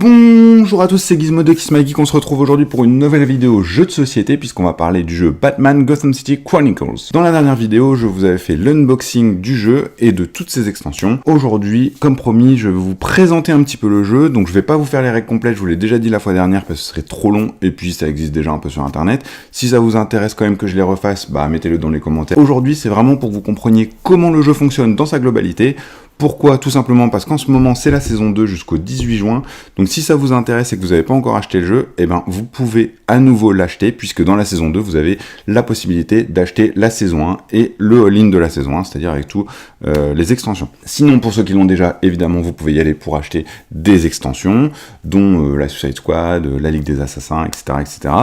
Bonjour à tous, c'est Gizmodo Kismaki, on se retrouve aujourd'hui pour une nouvelle vidéo jeu de société puisqu'on va parler du jeu Batman Gotham City Chronicles. Dans la dernière vidéo, je vous avais fait l'unboxing du jeu et de toutes ses extensions. Aujourd'hui, comme promis, je vais vous présenter un petit peu le jeu, donc je vais pas vous faire les règles complètes, je vous l'ai déjà dit la fois dernière parce que ce serait trop long et puis ça existe déjà un peu sur internet. Si ça vous intéresse quand même que je les refasse, mettez-le dans les commentaires. Aujourd'hui, c'est vraiment pour que vous compreniez comment le jeu fonctionne dans sa globalité. Pourquoi? Tout simplement parce qu'en ce moment, c'est la saison 2 jusqu'au 18 juin. Donc si ça vous intéresse et que vous n'avez pas encore acheté le jeu, vous pouvez à nouveau l'acheter, puisque dans la saison 2, vous avez la possibilité d'acheter la saison 1 et le all-in de la saison 1, c'est-à-dire avec tous les extensions. Sinon, pour ceux qui l'ont déjà, évidemment, vous pouvez y aller pour acheter des extensions, dont la Suicide Squad, la Ligue des Assassins, etc., etc.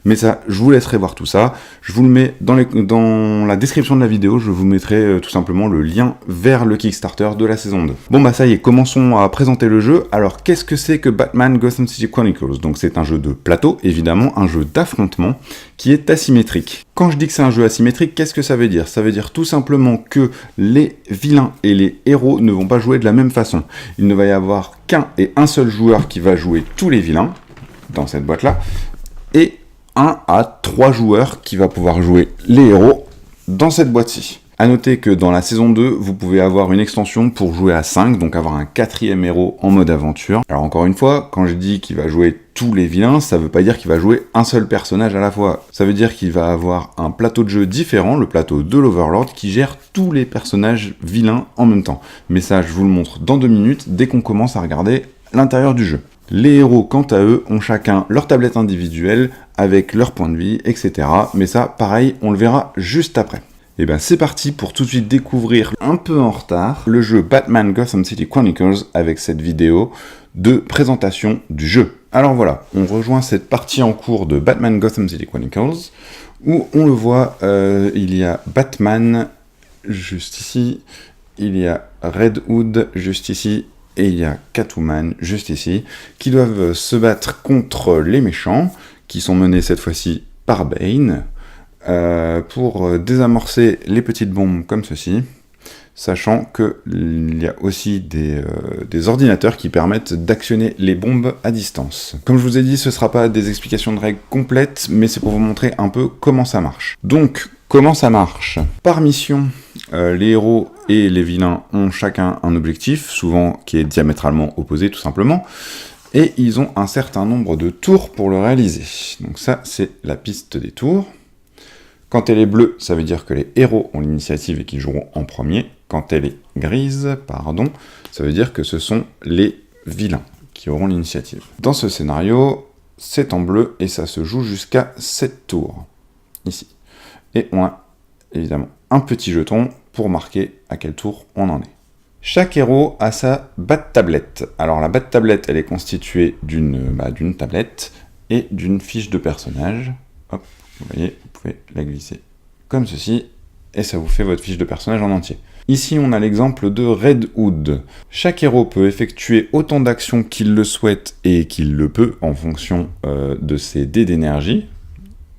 Mais ça, je vous laisserai voir tout ça. Je vous le mets dans la description de la vidéo, je vous mettrai tout simplement le lien vers le Kickstarter de la saison 2. Bon ça y est, commençons à présenter le jeu. Alors qu'est-ce que c'est que Batman Gotham City Chronicles? Donc c'est un jeu de plateau, évidemment, un jeu d'affrontement qui est asymétrique. Quand je dis que c'est un jeu asymétrique, qu'est-ce que ça veut dire? Ça veut dire tout simplement que les vilains et les héros ne vont pas jouer de la même façon. Il ne va y avoir qu'un et un seul joueur qui va jouer tous les vilains dans cette boîte-là, et 1 à 3 joueurs qui va pouvoir jouer les héros dans cette boîte-ci. A noter que dans la saison 2, vous pouvez avoir une extension pour jouer à 5, donc avoir un 4e héros en mode aventure. Alors encore une fois, quand je dis qu'il va jouer tous les vilains, ça veut pas dire qu'il va jouer un seul personnage à la fois. Ça veut dire qu'il va avoir un plateau de jeu différent, le plateau de l'Overlord, qui gère tous les personnages vilains en même temps. Mais ça, je vous le montre dans 2 minutes, dès qu'on commence à regarder l'intérieur du jeu. Les héros, quant à eux, ont chacun leur tablette individuelle, avec leur point de vie, etc. Mais ça, pareil, on le verra juste après. Et c'est parti pour tout de suite découvrir, un peu en retard, le jeu Batman Gotham City Chronicles avec cette vidéo de présentation du jeu. Alors voilà, on rejoint cette partie en cours de Batman Gotham City Chronicles, où on le voit, il y a Batman juste ici, il y a Red Hood juste ici, et il y a Catwoman juste ici, qui doivent se battre contre les méchants, qui sont menés cette fois-ci par Bane, pour désamorcer les petites bombes comme ceci, sachant qu'il y a aussi des ordinateurs qui permettent d'actionner les bombes à distance. Comme je vous ai dit, ce ne sera pas des explications de règles complètes, mais c'est pour vous montrer un peu comment ça marche. Donc, comment ça marche? Par mission, les héros et les vilains ont chacun un objectif, souvent qui est diamétralement opposé tout simplement, et ils ont un certain nombre de tours pour le réaliser. Donc ça, c'est la piste des tours. Quand elle est bleue, ça veut dire que les héros ont l'initiative et qu'ils joueront en premier. Quand elle est grise, ça veut dire que ce sont les vilains qui auront l'initiative. Dans ce scénario, c'est en bleu et ça se joue jusqu'à 7 tours, ici. Et on a évidemment un petit jeton pour marquer à quel tour on en est. Chaque héros a sa bat-tablette. Alors la bat-tablette, elle est constituée d'une tablette et d'une fiche de personnage. Hop, vous voyez, vous pouvez la glisser comme ceci, et ça vous fait votre fiche de personnage en entier. Ici, on a l'exemple de Red Hood. Chaque héros peut effectuer autant d'actions qu'il le souhaite et qu'il le peut en fonction de ses dés d'énergie,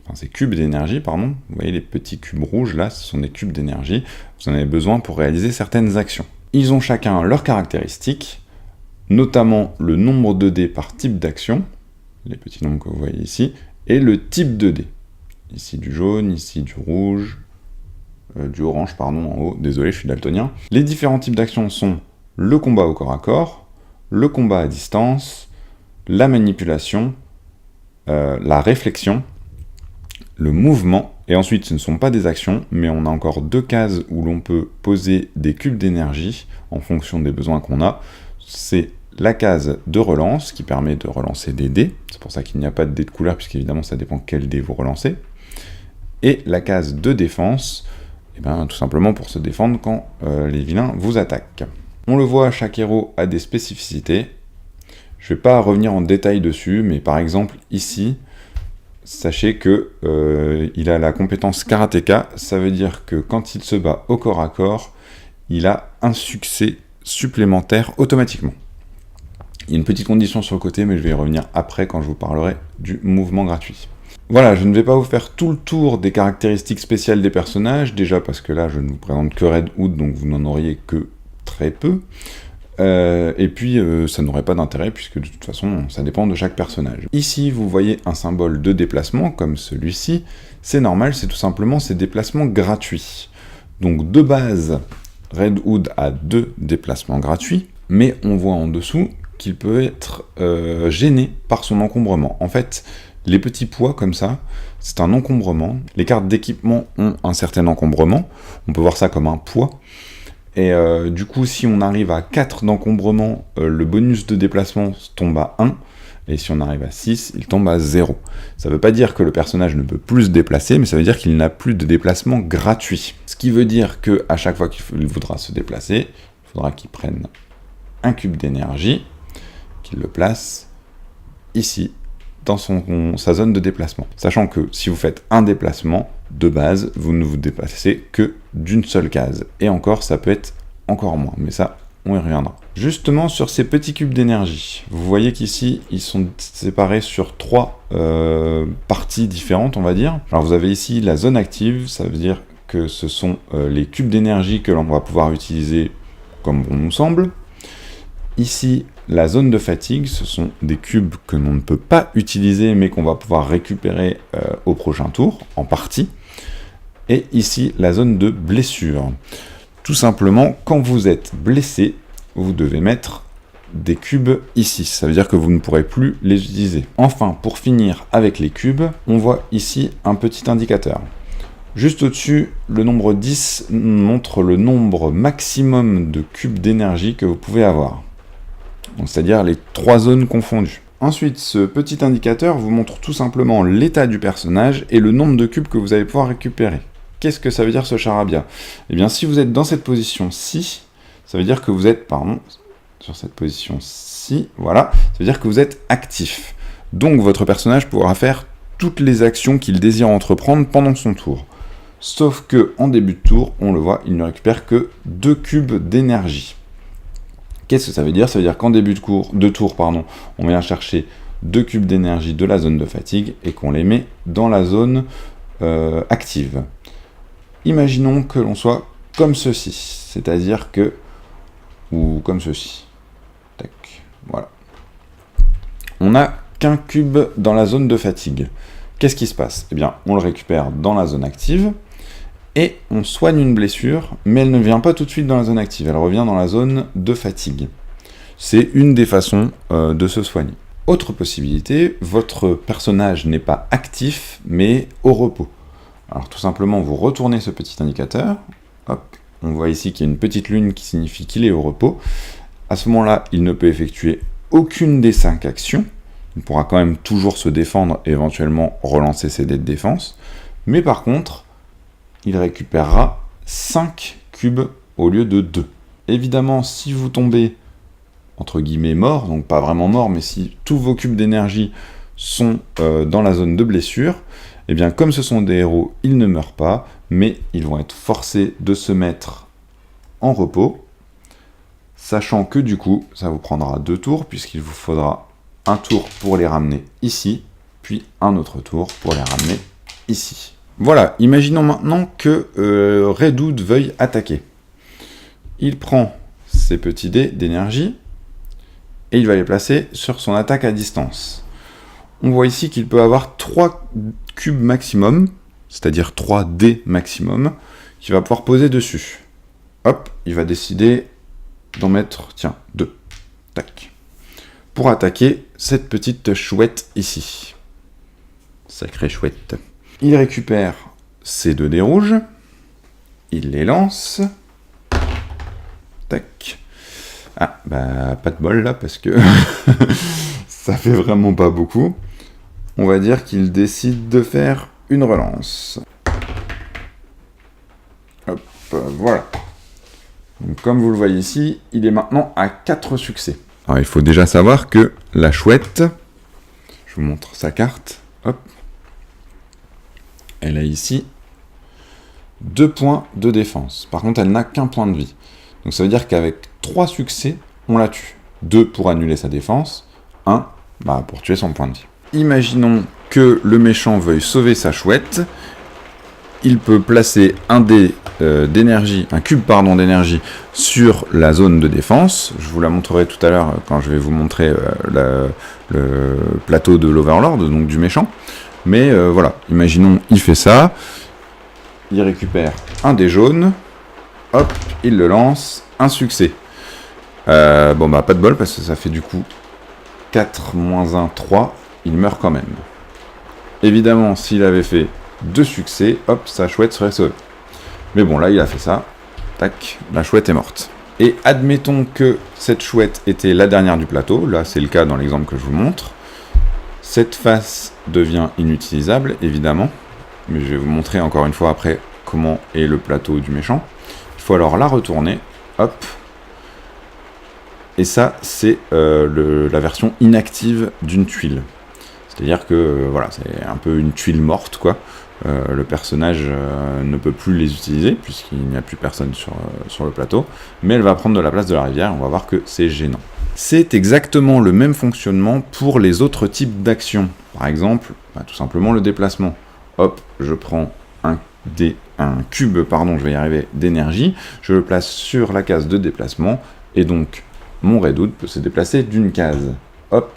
enfin ses cubes d'énergie, pardon. Vous voyez les petits cubes rouges là, ce sont des cubes d'énergie. Vous en avez besoin pour réaliser certaines actions. Ils ont chacun leurs caractéristiques, notamment le nombre de dés par type d'action, les petits nombres que vous voyez ici, et le type de dés. Ici du jaune, ici du rouge, du orange, pardon, en haut. Désolé, je suis daltonien. Les différents types d'actions sont le combat au corps à corps, le combat à distance, la manipulation, la réflexion, le mouvement, et ensuite ce ne sont pas des actions, mais on a encore 2 cases où l'on peut poser des cubes d'énergie en fonction des besoins qu'on a. C'est la case de relance qui permet de relancer des dés, c'est pour ça qu'il n'y a pas de dés de couleur, puisqu'évidemment ça dépend quel dé vous relancez. Et la case de défense, tout simplement pour se défendre quand les vilains vous attaquent. On le voit, chaque héros a des spécificités. Je ne vais pas revenir en détail dessus, mais par exemple ici, sachez que il a la compétence Karateka, ça veut dire que quand il se bat au corps à corps, il a un succès supplémentaire automatiquement. Il y a une petite condition sur le côté, mais je vais y revenir après quand je vous parlerai du mouvement gratuit. Voilà, je ne vais pas vous faire tout le tour des caractéristiques spéciales des personnages, déjà parce que là je ne vous présente que Red Hood, donc vous n'en auriez que très peu. Et puis, ça n'aurait pas d'intérêt, puisque de toute façon, ça dépend de chaque personnage. Ici, vous voyez un symbole de déplacement, comme celui-ci. C'est normal, c'est tout simplement ces déplacements gratuits. Donc, de base, Red Hood a 2 déplacements gratuits, mais on voit en dessous qu'il peut être gêné par son encombrement. En fait, les petits poids comme ça, c'est un encombrement. Les cartes d'équipement ont un certain encombrement. On peut voir ça comme un poids. Et du coup, si on arrive à 4 d'encombrement, le bonus de déplacement tombe à 1. Et si on arrive à 6, il tombe à 0. Ça ne veut pas dire que le personnage ne peut plus se déplacer, mais ça veut dire qu'il n'a plus de déplacement gratuit. Ce qui veut dire qu'à chaque fois qu'il voudra se déplacer, il faudra qu'il prenne un cube d'énergie, qu'il le place ici, dans sa zone de déplacement. Sachant que si vous faites un déplacement, de base, vous ne vous déplacez que d'une seule case. Et encore, ça peut être encore moins, mais ça, on y reviendra. Justement, sur ces petits cubes d'énergie, vous voyez qu'ici, ils sont séparés sur 3 parties différentes, on va dire. Alors vous avez ici la zone active, ça veut dire que ce sont les cubes d'énergie que l'on va pouvoir utiliser comme bon nous semble. Ici, la zone de fatigue, ce sont des cubes que l'on ne peut pas utiliser, mais qu'on va pouvoir récupérer au prochain tour, en partie. Et ici, la zone de blessure. Tout simplement, quand vous êtes blessé, vous devez mettre des cubes ici. Ça veut dire que vous ne pourrez plus les utiliser. Enfin, pour finir avec les cubes, on voit ici un petit indicateur. Juste au-dessus, le nombre 10 montre le nombre maximum de cubes d'énergie que vous pouvez avoir. C'est-à-dire les 3 zones confondues. Ensuite, ce petit indicateur vous montre tout simplement l'état du personnage et le nombre de cubes que vous allez pouvoir récupérer. Qu'est-ce que ça veut dire ce charabia? Eh bien, si vous êtes dans cette position-ci, ça veut dire que vous êtes, sur cette position-ci, voilà, ça veut dire que vous êtes actif. Donc, votre personnage pourra faire toutes les actions qu'il désire entreprendre pendant son tour. Sauf que, en début de tour, on le voit, il ne récupère que 2 cubes d'énergie. Qu'est-ce que ça veut dire? Ça veut dire qu'en début de tour, on vient chercher 2 cubes d'énergie de la zone de fatigue et qu'on les met dans la zone active. Imaginons que l'on soit comme ceci, c'est-à-dire que, ou comme ceci, tac, voilà. On n'a qu'un cube dans la zone de fatigue. Qu'est-ce qui se passe? Eh bien, on le récupère dans la zone active, et on soigne une blessure, mais elle ne vient pas tout de suite dans la zone active, elle revient dans la zone de fatigue. C'est une des façons de se soigner. Autre possibilité, votre personnage n'est pas actif, mais au repos. Alors tout simplement, vous retournez ce petit indicateur, hop, on voit ici qu'il y a une petite lune qui signifie qu'il est au repos. À ce moment-là, il ne peut effectuer aucune des 5 actions. Il pourra quand même toujours se défendre et éventuellement relancer ses dés de défense. Mais par contre, il récupérera 5 cubes au lieu de 2. Évidemment, si vous tombez, entre guillemets, mort, donc pas vraiment mort, mais si tous vos cubes d'énergie sont dans la zone de blessure, eh bien, comme ce sont des héros, ils ne meurent pas, mais ils vont être forcés de se mettre en repos, sachant que du coup, ça vous prendra 2 tours, puisqu'il vous faudra un tour pour les ramener ici, puis un autre tour pour les ramener ici. Voilà, imaginons maintenant que Red Hood veuille attaquer. Il prend ses petits dés d'énergie, et il va les placer sur son attaque à distance. On voit ici qu'il peut avoir 3 cubes maximum, c'est-à-dire 3 dés maximum, qu'il va pouvoir poser dessus. Hop, il va décider d'en mettre, tiens, 2. Tac. Pour attaquer cette petite chouette ici. Sacrée chouette. Il récupère ces 2 dés rouges, il les lance. Tac. Ah, bah, pas de bol là, parce que ça fait vraiment pas beaucoup. On va dire qu'il décide de faire une relance. Hop, voilà. Donc, comme vous le voyez ici, il est maintenant à 4 succès. Alors, il faut déjà savoir que la chouette, je vous montre sa carte, hop, elle a ici 2 points de défense. Par contre, elle n'a qu'un point de vie. Donc ça veut dire qu'avec 3 succès, on la tue. 2 pour annuler sa défense, 1 pour tuer son point de vie. Imaginons que le méchant veuille sauver sa chouette, il peut placer un dé d'énergie, un cube pardon d'énergie sur la zone de défense. Je vous la montrerai tout à l'heure quand je vais vous montrer le plateau de l'Overlord, donc du méchant. Mais voilà, imaginons, il fait ça, il récupère un dé jaune, hop, il le lance, un succès. Bon bah pas de bol parce que ça fait du coup 4 moins 1, 3, il meurt quand même. Évidemment, s'il avait fait 2 succès, hop, sa chouette serait sauvée. Mais bon, là, il a fait ça. Tac, la chouette est morte. Et admettons que cette chouette était la dernière du plateau. Là, c'est le cas dans l'exemple que je vous montre. Cette face devient inutilisable, évidemment. Mais je vais vous montrer encore une fois après comment est le plateau du méchant. Il faut alors la retourner. Hop. Et ça, c'est la version inactive d'une tuile. C'est-à-dire que, voilà, c'est un peu une tuile morte, quoi. Le personnage ne peut plus les utiliser, puisqu'il n'y a plus personne sur le plateau, mais elle va prendre de la place de la rivière, on va voir que c'est gênant. C'est exactement le même fonctionnement pour les autres types d'actions. Par exemple, tout simplement le déplacement. Hop, je prends un cube, pardon, je vais y arriver, d'énergie, je le place sur la case de déplacement, et donc mon Redwood peut se déplacer d'une case. Hop.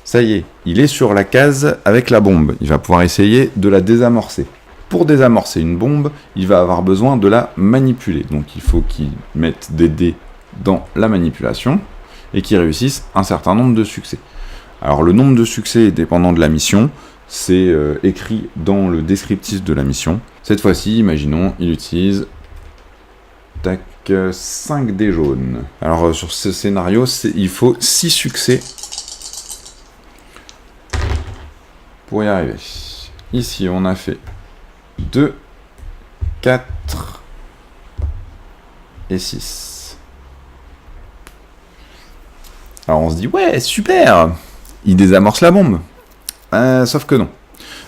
Ça y est, il est sur la case avec la bombe. Il va pouvoir essayer de la désamorcer. Pour désamorcer une bombe, il va avoir besoin de la manipuler. Donc il faut qu'il mette des dés dans la manipulation et qu'il réussisse un certain nombre de succès. Alors le nombre de succès est dépendant de la mission. C'est écrit dans le descriptif de la mission. Cette fois-ci, imaginons, il utilise 5 dés jaunes. Alors sur ce scénario, il faut 6 succès pour y arriver. Ici, on a fait 2, 4 et 6. Alors on se dit, ouais, super, il désamorce la bombe. Sauf que non.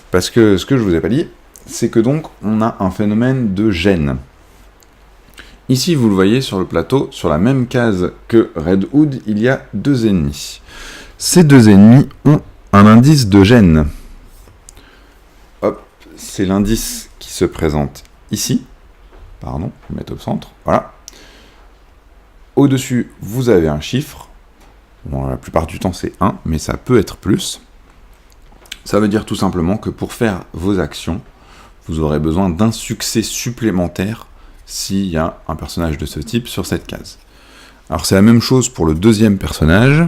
Parce que ce que je vous ai pas dit, c'est que donc, on a un phénomène de gêne. Ici, vous le voyez sur le plateau, sur la même case que Redwood, il y a 2 ennemis. Ces 2 ennemis ont un indice de gêne. Hop, c'est l'indice qui se présente ici. Pardon, je vais mettre au centre. Voilà. Au-dessus, vous avez un chiffre. Bon, la plupart du temps, c'est 1, mais ça peut être plus. Ça veut dire tout simplement que pour faire vos actions, vous aurez besoin d'un succès supplémentaire s'il y a un personnage de ce type sur cette case. Alors c'est la même chose pour le deuxième personnage.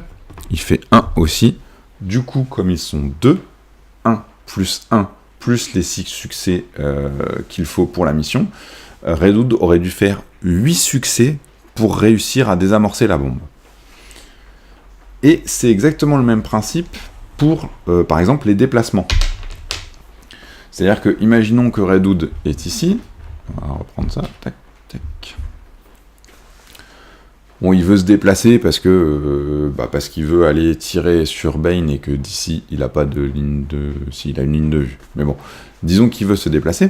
Il fait 1 aussi. Du coup, comme ils sont 2, 1 plus les 6 succès qu'il faut pour la mission, Redwood aurait dû faire 8 succès pour réussir à désamorcer la bombe. Et c'est exactement le même principe pour, par exemple, les déplacements. C'est-à-dire que, imaginons que Redwood est ici. On va reprendre ça. Tac, tac. Bon, il veut se déplacer parce qu'il veut aller tirer sur Bane et que d'ici, il n'a pas de ligne de... Si, il a une ligne de vue. Mais bon, disons qu'il veut se déplacer.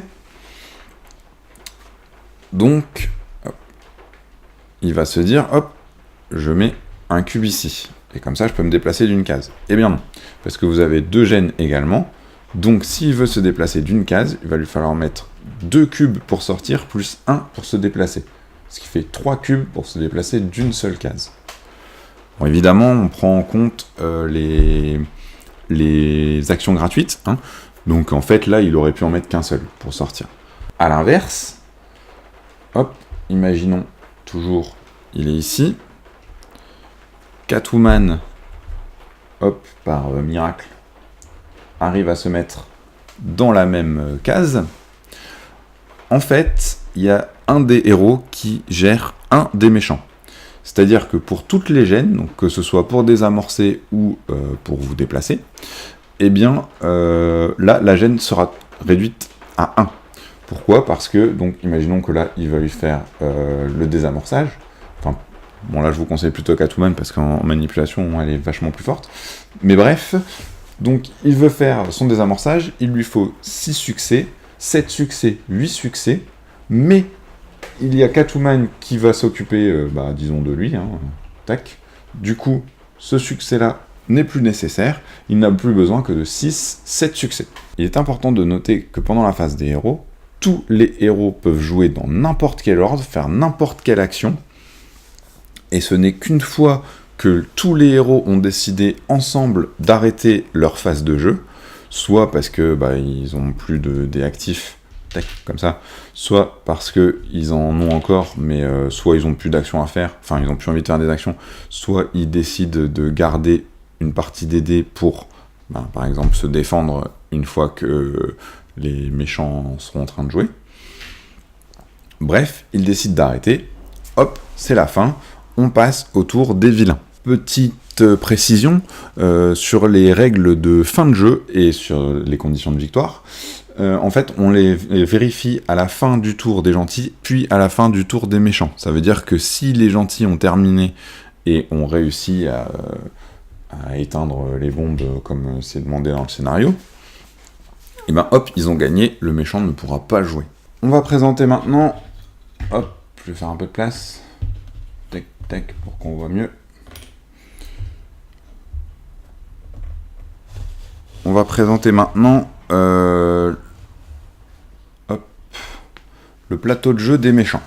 Donc, hop, il va se dire, hop, je mets un cube ici. Et comme ça, je peux me déplacer d'une case. Eh bien non, parce que vous avez 2 gènes également. Donc, s'il veut se déplacer d'une case, il va lui falloir mettre 2 cubes pour sortir, plus 1 pour se déplacer. Ce qui fait 3 cubes pour se déplacer d'une seule case. Bon, évidemment, on prend en compte les actions gratuites. Hein. Donc, en fait, là, il aurait pu en mettre qu'un seul pour sortir. À l'inverse, hop, imaginons toujours, il est ici. Catwoman, hop, par miracle, arrive à se mettre dans la même case. En fait, il y a un des héros qui gère un des méchants. C'est-à-dire que pour toutes les gènes, donc que ce soit pour désamorcer ou pour vous déplacer, eh bien, là, la gène sera réduite à 1. Pourquoi ? Parce que, donc, imaginons que là, il va lui faire le désamorçage. Enfin, bon, là, je vous conseille plutôt Catwoman parce qu'en manipulation, elle est vachement plus forte. Mais bref, donc, il veut faire son désamorçage, il lui faut 6 succès, 7 succès, 8 succès, mais il y a Catwoman qui va s'occuper, disons, de lui, hein, tac. Du coup, ce succès-là n'est plus nécessaire, il n'a plus besoin que de 6-7 succès. Il est important de noter que pendant la phase des héros, tous les héros peuvent jouer dans n'importe quel ordre, faire n'importe quelle action, et ce n'est qu'une fois que tous les héros ont décidé ensemble d'arrêter leur phase de jeu, soit parce que ils ont plus de dés actifs, comme ça, soit parce qu'ils en ont encore, mais soit ils ont plus d'actions à faire, enfin ils ont plus envie de faire des actions, soit ils décident de garder une partie des dés pour, par exemple, se défendre une fois que les méchants seront en train de jouer. Bref, ils décident d'arrêter, hop, c'est la fin, on passe au tour des vilains. Petite précision sur les règles de fin de jeu et sur les conditions de victoire. En fait, on les vérifie à la fin du tour des gentils, puis à la fin du tour des méchants. Ça veut dire que si les gentils ont terminé et ont réussi à éteindre les bombes comme c'est demandé dans le scénario, et hop, ils ont gagné, le méchant ne pourra pas jouer. On va présenter maintenant, hop, je vais faire un peu de place, tac, tac, pour qu'on voit mieux. On va présenter maintenant le plateau de jeu des méchants.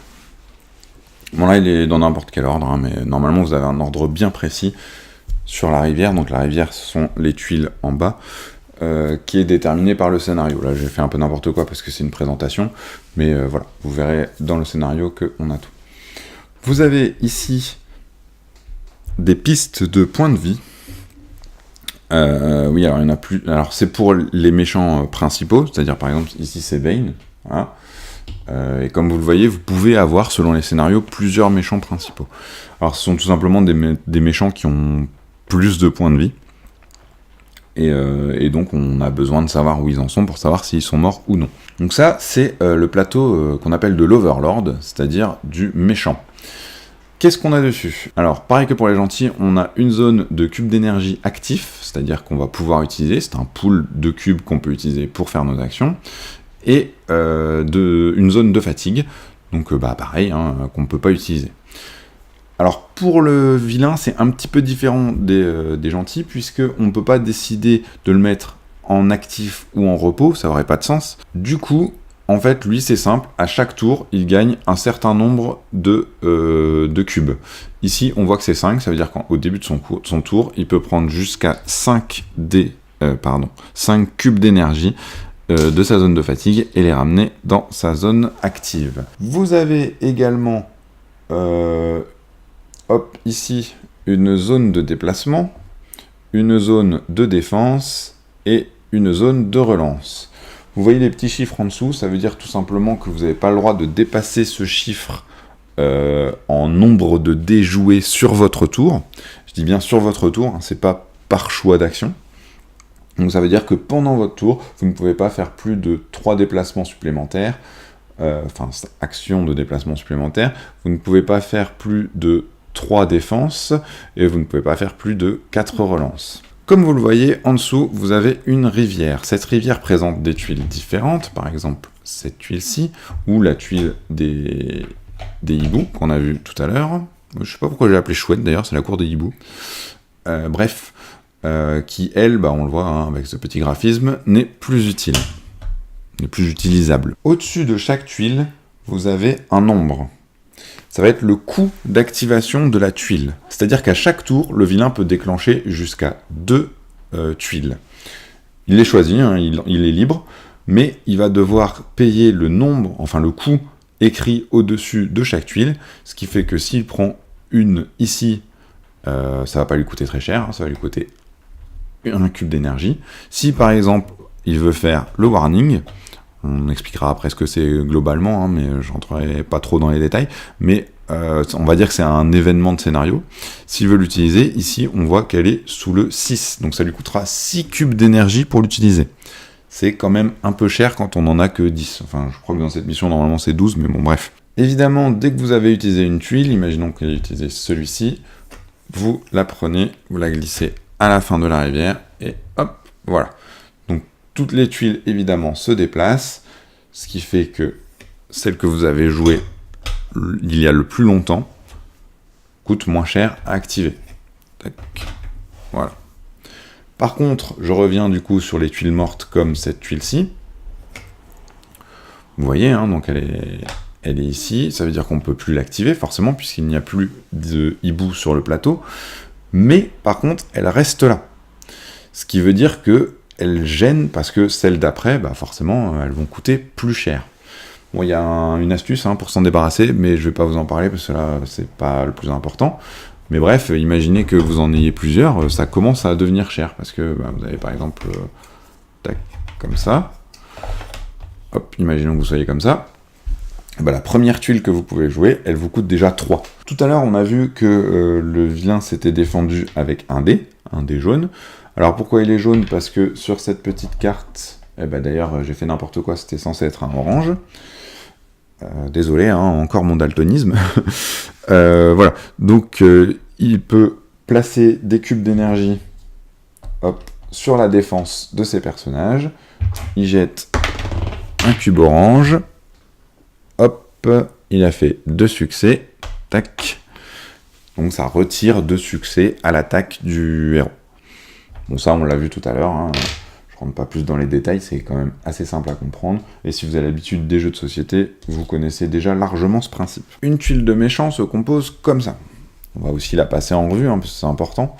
Bon là il est dans n'importe quel ordre, mais normalement vous avez un ordre bien précis sur la rivière. Donc la rivière ce sont les tuiles en bas, qui est déterminé par le scénario. Là j'ai fait un peu n'importe quoi parce que c'est une présentation, mais voilà, vous verrez dans le scénario qu'on a tout. Vous avez ici des pistes de points de vie. Oui, alors il y en a plus. Alors c'est pour les méchants principaux, c'est-à-dire par exemple ici c'est Bane, voilà. Et comme vous le voyez, vous pouvez avoir selon les scénarios plusieurs méchants principaux. Alors ce sont tout simplement des méchants qui ont plus de points de vie, et donc on a besoin de savoir où ils en sont pour savoir s'ils sont morts ou non. Donc ça c'est le plateau qu'on appelle de l'Overlord, c'est-à-dire du méchant. Qu'est-ce qu'on a dessus? Alors, pareil que pour les gentils, on a une zone de cubes d'énergie actifs, c'est-à-dire qu'on va pouvoir utiliser, c'est un pool de cubes qu'on peut utiliser pour faire nos actions, et une zone de fatigue, donc pareil, qu'on ne peut pas utiliser. Alors, pour le vilain, c'est un petit peu différent des gentils, puisqu'on ne peut pas décider de le mettre en actif ou en repos, ça n'aurait pas de sens. Du coup, en fait, lui, c'est simple, à chaque tour, il gagne un certain nombre de cubes. Ici, on voit que c'est 5, ça veut dire qu'au début de son tour, il peut prendre jusqu'à 5 cubes d'énergie de sa zone de fatigue et les ramener dans sa zone active. Vous avez également, ici, une zone de déplacement, une zone de défense et une zone de relance. Vous voyez les petits chiffres en dessous, ça veut dire tout simplement que vous n'avez pas le droit de dépasser ce chiffre en nombre de dés joués sur votre tour. Je dis bien sur votre tour, c'est pas par choix d'action. Donc ça veut dire que pendant votre tour, vous ne pouvez pas faire plus de 3 déplacements supplémentaires, actions de déplacement supplémentaires, vous ne pouvez pas faire plus de 3 défenses, et vous ne pouvez pas faire plus de 4 relances. Comme vous le voyez, en dessous, vous avez une rivière. Cette rivière présente des tuiles différentes, par exemple cette tuile-ci, ou la tuile des hiboux qu'on a vu tout à l'heure. Je ne sais pas pourquoi j'ai appelé chouette, d'ailleurs, c'est la cour des hiboux. Qui, elle, on le voit avec ce petit graphisme, n'est plus utile, n'est plus utilisable. Au-dessus de chaque tuile, vous avez un nombre. Ça va être le coût d'activation de la tuile. C'est-à-dire qu'à chaque tour, le vilain peut déclencher jusqu'à 2 tuiles. Il les choisit, il est libre, mais il va devoir payer le coût écrit au-dessus de chaque tuile, ce qui fait que s'il prend une ici, ça va pas lui coûter très cher, ça va lui coûter un cube d'énergie. Si par exemple, il veut faire le warning, on expliquera après ce que c'est globalement, mais je rentrerai pas trop dans les détails, mais on va dire que c'est un événement de scénario. S'il veut l'utiliser, ici, on voit qu'elle est sous le 6, donc ça lui coûtera 6 cubes d'énergie pour l'utiliser. C'est quand même un peu cher quand on en a que 10. Enfin, je crois que dans cette mission, normalement, c'est 12, mais bon, bref. Évidemment, dès que vous avez utilisé une tuile, imaginons qu'il ait utilisé celui-ci, vous la prenez, vous la glissez à la fin de la rivière, et hop, voilà. Donc, toutes les tuiles, évidemment, se déplacent, ce qui fait que celle que vous avez jouée il y a le plus longtemps coûte moins cher à activer. Tac. Voilà. Par contre, je reviens du coup sur les tuiles mortes comme cette tuile-ci. Vous voyez, hein, donc elle est ici, ça veut dire qu'on ne peut plus l'activer, forcément, puisqu'il n'y a plus de hibou sur le plateau. Mais, par contre, elle reste là. Ce qui veut dire qu'elle gêne, parce que celles d'après, bah forcément, elles vont coûter plus cher. Bon, il y a une astuce hein, pour s'en débarrasser, mais je ne vais pas vous en parler, parce que là, c'est pas le plus important. Mais bref, imaginez que vous en ayez plusieurs, ça commence à devenir cher, parce que bah, vous avez par exemple, tac, comme ça. Hop, imaginons que vous soyez comme ça. Bah, la première tuile que vous pouvez jouer, elle vous coûte déjà 3. Tout à l'heure, on a vu que le vilain s'était défendu avec un dé jaune. Alors pourquoi il est jaune? Parce que sur cette petite carte, d'ailleurs j'ai fait n'importe quoi, c'était censé être un orange. Désolé, hein, encore mon daltonisme. Voilà, donc il peut placer des cubes d'énergie sur la défense de ses personnages. Il jette un cube orange. Hop, il a fait 2 succès. Tac. Donc ça retire 2 succès à l'attaque du héros. Bon, ça on l'a vu tout à l'heure. Hein. Je rentre pas plus dans les détails, c'est quand même assez simple à comprendre. Et si vous avez l'habitude des jeux de société, vous connaissez déjà largement ce principe. Une tuile de méchant se compose comme ça. On va aussi la passer en revue, hein, parce que c'est important.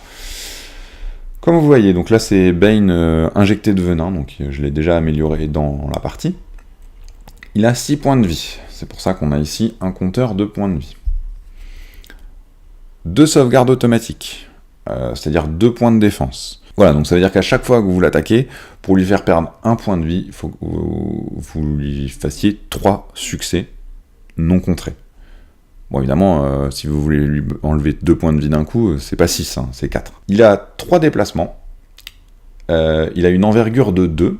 Comme vous voyez, donc là c'est Bane injecté de venin, donc je l'ai déjà amélioré dans la partie. Il a 6 points de vie. C'est pour ça qu'on a ici un compteur de points de vie. 2 sauvegardes automatiques, c'est-à-dire 2 points de défense. Voilà, donc ça veut dire qu'à chaque fois que vous l'attaquez, pour lui faire perdre 1 point de vie, il faut que vous lui fassiez 3 succès non contrés. Bon, évidemment, si vous voulez lui enlever 2 points de vie d'un coup, c'est pas 6, hein, c'est 4. Il a 3 déplacements. Il a une envergure de 2.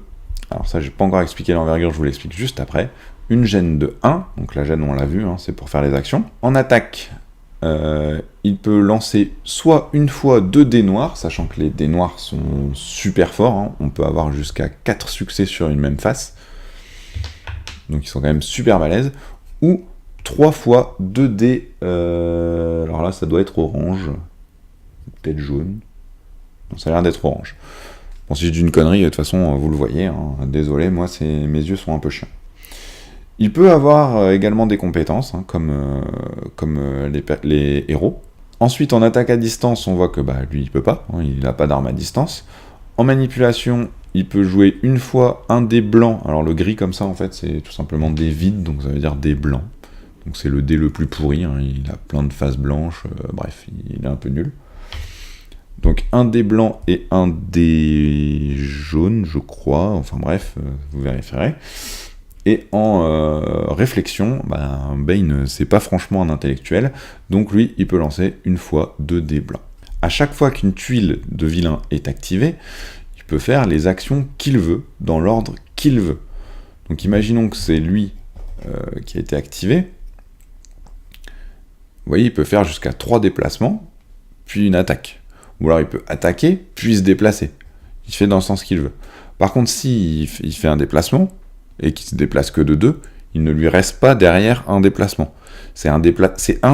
Alors ça, j'ai pas encore expliqué l'envergure, je vous l'explique juste après. Une gêne de 1, donc la gêne, on l'a vu, hein, c'est pour faire les actions. En attaque, il peut lancer soit une fois 2 dés noirs, sachant que les dés noirs sont super forts, hein. On peut avoir jusqu'à 4 succès sur une même face, donc ils sont quand même super balèzes, ou 3 fois 2 dés, alors là ça doit être orange, peut-être jaune, non, ça a l'air d'être orange. Bon, si je dis une connerie, de toute façon vous le voyez, hein. Désolé, moi mes yeux sont un peu chiants. Il peut avoir également des compétences, hein, comme les héros. Ensuite, en attaque à distance, on voit que lui, il peut pas, hein, il n'a pas d'arme à distance. En manipulation, il peut jouer une fois un dé blanc. Alors le gris comme ça, en fait, c'est tout simplement des vides, donc ça veut dire des blancs. Donc c'est le dé le plus pourri, hein, il a plein de faces blanches, bref, il est un peu nul. Donc un dé blanc et un dé jaune, je crois, enfin bref, vous vérifierez. Et en réflexion, Bane, c'est pas franchement un intellectuel, donc lui, il peut lancer une fois 2 dés blancs. À chaque fois qu'une tuile de vilain est activée, il peut faire les actions qu'il veut, dans l'ordre qu'il veut. Donc imaginons que c'est lui qui a été activé. Vous voyez, il peut faire jusqu'à 3 déplacements, puis une attaque. Ou alors il peut attaquer, puis se déplacer. Il fait dans le sens qu'il veut. Par contre, s'il fait un déplacement, et qu'il se déplace que de 2, il ne lui reste pas derrière un déplacement. C'est un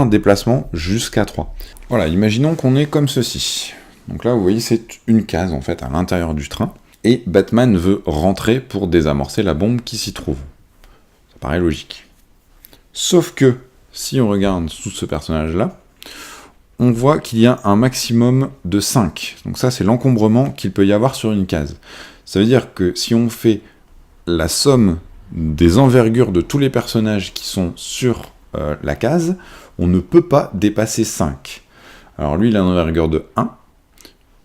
déplacement jusqu'à 3. Voilà, imaginons qu'on est comme ceci. Donc là, vous voyez, c'est une case, en fait, à l'intérieur du train. Et Batman veut rentrer pour désamorcer la bombe qui s'y trouve. Ça paraît logique. Sauf que, si on regarde sous ce personnage-là, on voit qu'il y a un maximum de 5. Donc ça, c'est l'encombrement qu'il peut y avoir sur une case. Ça veut dire que si on fait la somme des envergures de tous les personnages qui sont sur la case, on ne peut pas dépasser 5. Alors lui, il a une envergure de 1,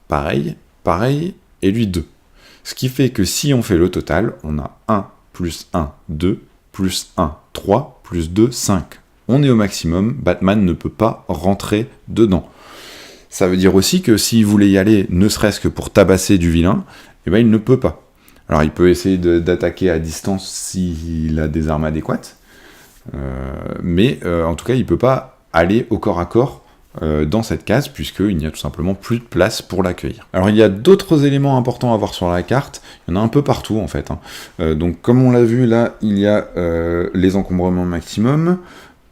pareil, et lui 2. Ce qui fait que si on fait le total, on a 1, plus 1, 2, plus 1, 3, plus 2, 5. On est au maximum, Batman ne peut pas rentrer dedans. Ça veut dire aussi que s'il voulait y aller, ne serait-ce que pour tabasser du vilain, il ne peut pas. Alors il peut essayer d'attaquer à distance s'il a des armes adéquates, mais en tout cas il ne peut pas aller au corps à corps dans cette case, puisqu'il n'y a tout simplement plus de place pour l'accueillir. Alors il y a d'autres éléments importants à voir sur la carte, il y en a un peu partout en fait. Donc comme on l'a vu là, il y a les encombrements maximum,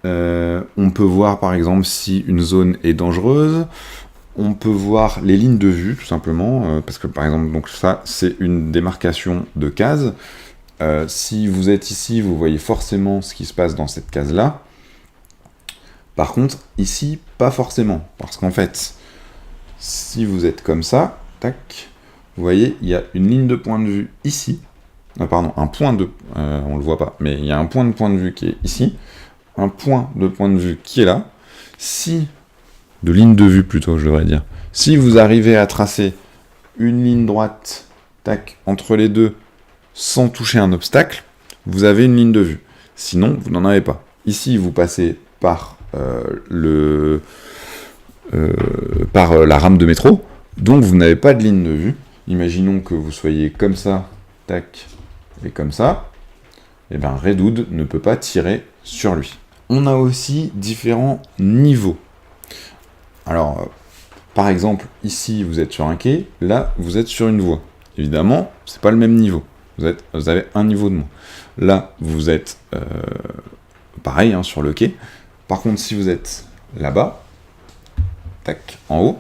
on peut voir par exemple si une zone est dangereuse, on peut voir les lignes de vue, tout simplement, parce que par exemple, donc ça, c'est une démarcation de case. Si vous êtes ici, vous voyez forcément ce qui se passe dans cette case-là. Par contre, ici, pas forcément, parce qu'en fait, si vous êtes comme ça, tac, vous voyez, il y a une ligne de point de vue ici. Pardon, un point de... on le voit pas, mais il y a un point de vue qui est ici, un point de vue qui est là. Si... de ligne de vue plutôt, je devrais dire. Si vous arrivez à tracer une ligne droite, tac, entre les deux, sans toucher un obstacle, vous avez une ligne de vue. Sinon, vous n'en avez pas. Ici, vous passez par la rame de métro, donc vous n'avez pas de ligne de vue. Imaginons que vous soyez comme ça, tac, et comme ça, et bien Redwood ne peut pas tirer sur lui. On a aussi différents niveaux. Alors, par exemple, ici, vous êtes sur un quai, là, vous êtes sur une voie. Évidemment, c'est pas le même niveau. Vous avez un niveau de moins. Là, vous êtes pareil, hein, sur le quai. Par contre, si vous êtes là-bas, tac, en haut,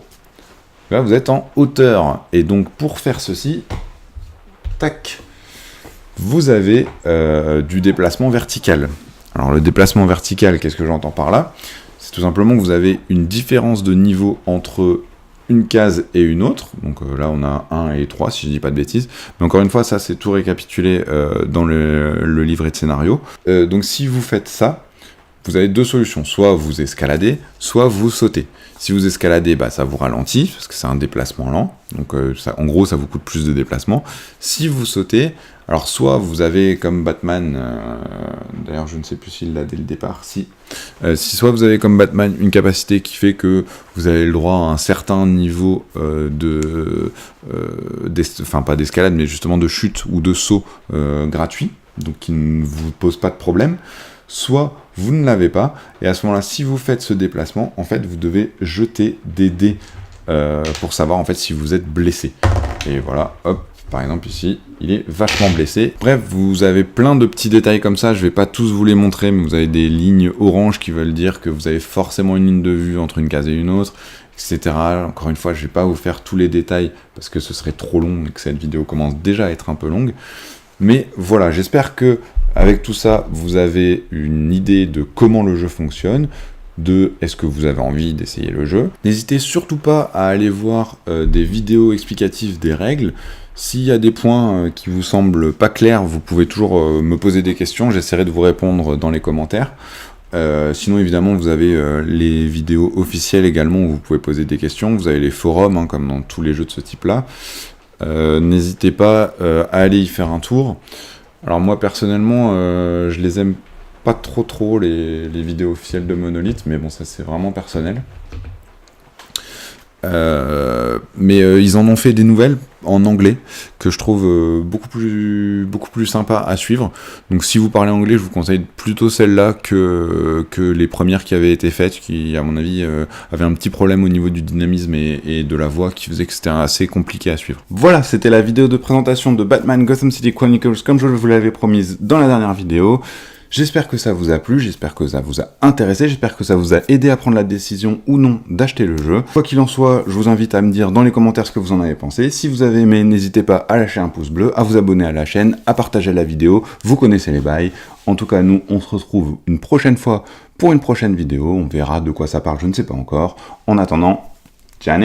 là, vous êtes en hauteur. Et donc, pour faire ceci, tac, vous avez du déplacement vertical. Alors, le déplacement vertical, qu'est-ce que j'entends par là ? C'est tout simplement que vous avez une différence de niveau entre une case et une autre. Donc là, on a 1 et 3, si je dis pas de bêtises. Mais encore une fois, ça, c'est tout récapitulé dans le livret de scénario. Donc si vous faites ça, vous avez deux solutions. Soit vous escaladez, soit vous sautez. Si vous escaladez, bah, ça vous ralentit, parce que c'est un déplacement lent. Donc en gros, ça vous coûte plus de déplacement. Si vous sautez, alors soit vous avez comme Batman, d'ailleurs je ne sais plus s'il l'a dès le départ, si soit vous avez comme Batman une capacité qui fait que vous avez le droit à un certain niveau enfin pas d'escalade, mais justement de chute ou de saut gratuit, donc qui ne vous pose pas de problème, soit vous ne l'avez pas, et à ce moment-là, si vous faites ce déplacement, en fait vous devez jeter des dés pour savoir en fait si vous êtes blessé. Et voilà, hop. Par exemple ici, il est vachement blessé. Bref, vous avez plein de petits détails comme ça, je vais pas tous vous les montrer, mais vous avez des lignes oranges qui veulent dire que vous avez forcément une ligne de vue entre une case et une autre, etc. Encore une fois, je vais pas vous faire tous les détails, parce que ce serait trop long et que cette vidéo commence déjà à être un peu longue. Mais voilà, j'espère que avec tout ça, vous avez une idée de comment le jeu fonctionne, de est-ce que vous avez envie d'essayer le jeu. N'hésitez surtout pas à aller voir des vidéos explicatives des règles. S'il y a des points qui vous semblent pas clairs, vous pouvez toujours me poser des questions, j'essaierai de vous répondre dans les commentaires. Sinon, évidemment, vous avez les vidéos officielles également où vous pouvez poser des questions. Vous avez les forums, hein, comme dans tous les jeux de ce type-là. N'hésitez pas à aller y faire un tour. Alors moi, personnellement, je les aime pas trop les vidéos officielles de Monolith, mais bon, ça c'est vraiment personnel. Mais ils en ont fait des nouvelles en anglais que je trouve beaucoup plus sympa à suivre. Donc si vous parlez anglais, je vous conseille plutôt celle-là que les premières qui avaient été faites, qui à mon avis avaient un petit problème au niveau du dynamisme et de la voix qui faisait que c'était assez compliqué à suivre. Voilà, c'était la vidéo de présentation de Batman Gotham City Chronicles comme je vous l'avais promise dans la dernière vidéo. J'espère que ça vous a plu, j'espère que ça vous a intéressé, j'espère que ça vous a aidé à prendre la décision ou non d'acheter le jeu. Quoi qu'il en soit, je vous invite à me dire dans les commentaires ce que vous en avez pensé. Si vous avez aimé, n'hésitez pas à lâcher un pouce bleu, à vous abonner à la chaîne, à partager la vidéo, vous connaissez les bails. En tout cas, nous, on se retrouve une prochaine fois pour une prochaine vidéo, on verra de quoi ça parle, je ne sais pas encore. En attendant, ciao.